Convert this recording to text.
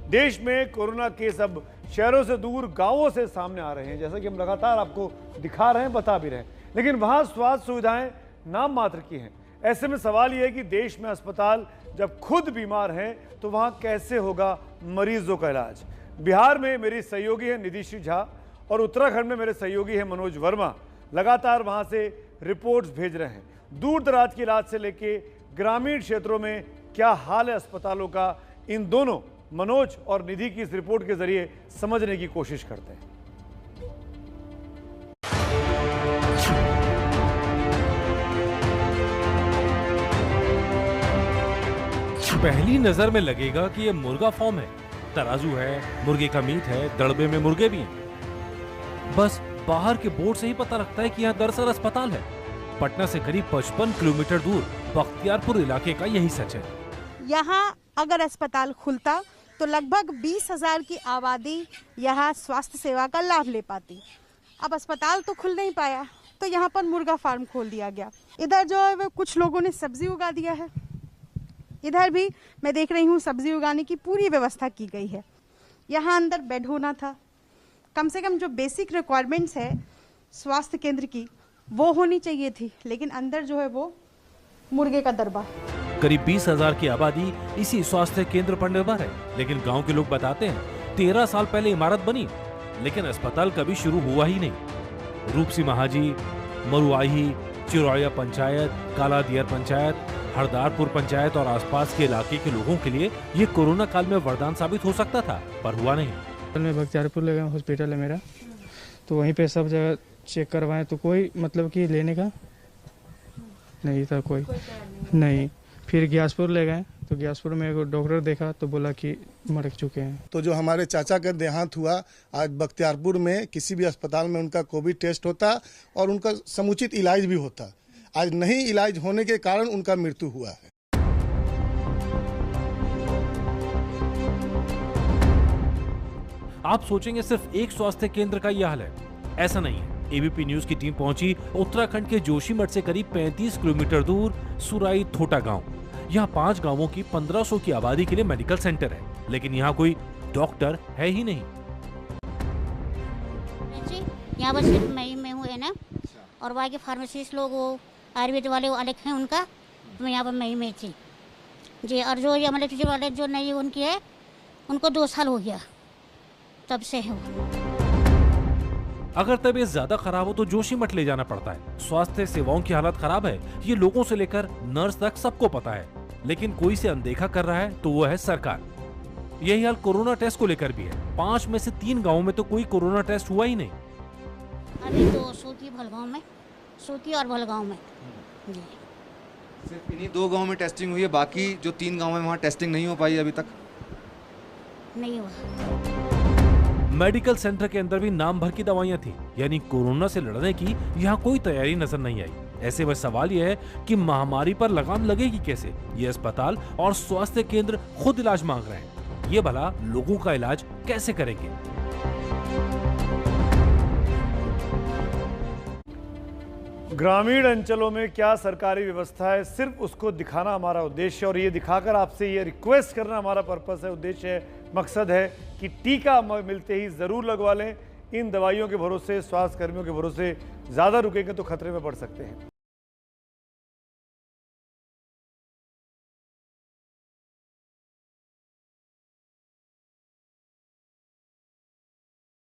देश में corona case अब शहरों से दूर गांवों से सामने आ रहे हैं, जैसा कि हम लगातार आपको दिखा रहे हैं, बता भी रहे हैं, लेकिन वहां स्वास्थ्य सुविधाएं नाम मात्र की हैं। ऐसे में सवाल यह है कि देश में अस्पताल जब खुद बीमार हैं तो वहां कैसे होगा मरीजों का इलाज। बिहार में मेरी सहयोगी है निधिश्री झा और उत्तराखंड में मेरे सहयोगी है मनोज वर्मा। लगातार वहां से रिपोर्ट्स भेज रहे हैं। दूर दराज के इलाज से लेके ग्रामीण क्षेत्रों में क्या हाल है अस्पतालों का, इन दोनों मनोज और निधि की इस रिपोर्ट के जरिए समझने की कोशिश करते हैं। पहली नजर में लगेगा कि यह मुर्गा फार्म है, तराजू है, मुर्गे का मीट है, दड़बे में मुर्गे भी हैं। बस बाहर के बोर्ड से ही पता लगता है कि यहाँ दरअसल अस्पताल है। पटना से करीब 55 किलोमीटर दूर बख्तियारपुर इलाके का यही सच है। यहाँ अगर अस्पताल खुलता तो लगभग 20,000 की आबादी यहाँ स्वास्थ्य सेवा का लाभ ले पाती। अब अस्पताल तो खुल नहीं पाया तो यहाँ पर मुर्गा फार्म खोल दिया गया। इधर जो है वो कुछ लोगों ने सब्जी उगा दिया है, इधर भी मैं देख रही हूँ सब्जी उगाने की पूरी व्यवस्था की गई है। यहाँ अंदर बेड होना था, कम से कम जो बेसिक रिक्वायरमेंट्स है स्वास्थ्य केंद्र की वो होनी चाहिए थी, लेकिन अंदर जो है वो मुर्गे का दरबा। करीब 20,000 की आबादी इसी स्वास्थ्य केंद्र पर निर्भर है, लेकिन गांव के लोग बताते हैं 13 साल पहले इमारत बनी लेकिन अस्पताल कभी शुरू हुआ ही नहीं। रूपसी महाजी, मरुआही, चिरौया पंचायत, काला दियर पंचायत, हरदारपुर पंचायत और आसपास के इलाके के लोगों के लिए ये कोरोना काल में वरदान साबित हो सकता था, पर हुआ नहीं। मैं बख्तियारपुर ले गया, हॉस्पिटल है मेरा, तो वहीं पे सब जगह चेक करवाएं तो कोई मतलब कि लेने का नहीं था, कोई नहीं। फिर ग्यासपुर ले गए तो ग्यासपुर में एक डॉक्टर देखा तो बोला कि मर चुके हैं। तो जो हमारे चाचा का देहांत हुआ, आज बख्तियारपुर में किसी भी अस्पताल में उनका कोविड टेस्ट होता और उनका समुचित इलाज भी होता। आज नहीं इलाज होने के कारण उनका मृत्यु हुआ है। आप सोचेंगे सिर्फ एक स्वास्थ्य केंद्र का यह हाल है, ऐसा नहीं है। एबीपी न्यूज की टीम पहुंची उत्तराखंड के जोशीमठ से करीब 35 किलोमीटर दूर सुराई थोटा गांव। यहाँ 5 गांवों की 1500 की आबादी के लिए मेडिकल सेंटर है, लेकिन यहाँ कोई डॉक्टर है ही नहीं। यहाँ बस सिर्फ मैं हूँ है ना, और बाकी फार्मासिस्ट लोग वो आयुर्वेद वाले वो अलग हैं उनका, मैं यहाँ पर मैं थी जी। और जो ये मतलब वाले जो नई उनकी है उनको 2 साल हो गया तब से है। अगर तबीयत ज्यादा खराब हो तो जोशीमठ ले जाना पड़ता है। स्वास्थ्य सेवाओं की हालत खराब है, ये लोगों से लेकर नर्स तक सबको पता है, लेकिन कोई से अनदेखा कर रहा है तो वो है सरकार। यही हाल कोरोना टेस्ट को लेकर भी है। 5 में से 3 गाँव में तो कोई कोरोना टेस्ट हुआ ही नहीं। अभी तो सूती भलगांव में, सूती और भलगांव में जी। सिर्फ इन्हीं 2 गाँव में टेस्टिंग हुई है, बाकी जो 3 गाँव में वहाँ टेस्टिंग नहीं हो पाई अभी तक नहीं हुआ। मेडिकल सेंटर के अंदर भी नाम भर की दवाइयां थी, यानी कोरोना से लड़ने की यहाँ कोई तैयारी नजर नहीं आई। ऐसे में सवाल यह है कि महामारी पर लगाम लगेगी कैसे। ये अस्पताल और स्वास्थ्य केंद्र खुद इलाज मांग रहे हैं, ये भला लोगों का इलाज कैसे करेंगे। ग्रामीण अंचलों में क्या सरकारी व्यवस्था है, सिर्फ उसको दिखाना हमारा उद्देश्य है और ये दिखाकर आपसे ये रिक्वेस्ट करना हमारा पर्पस है, उद्देश्य है, मकसद है कि टीका मिलते ही ज़रूर लगवा लें। इन दवाइयों के भरोसे, स्वास्थ्य कर्मियों के भरोसे ज़्यादा रुकेंगे तो खतरे में पड़ सकते हैं।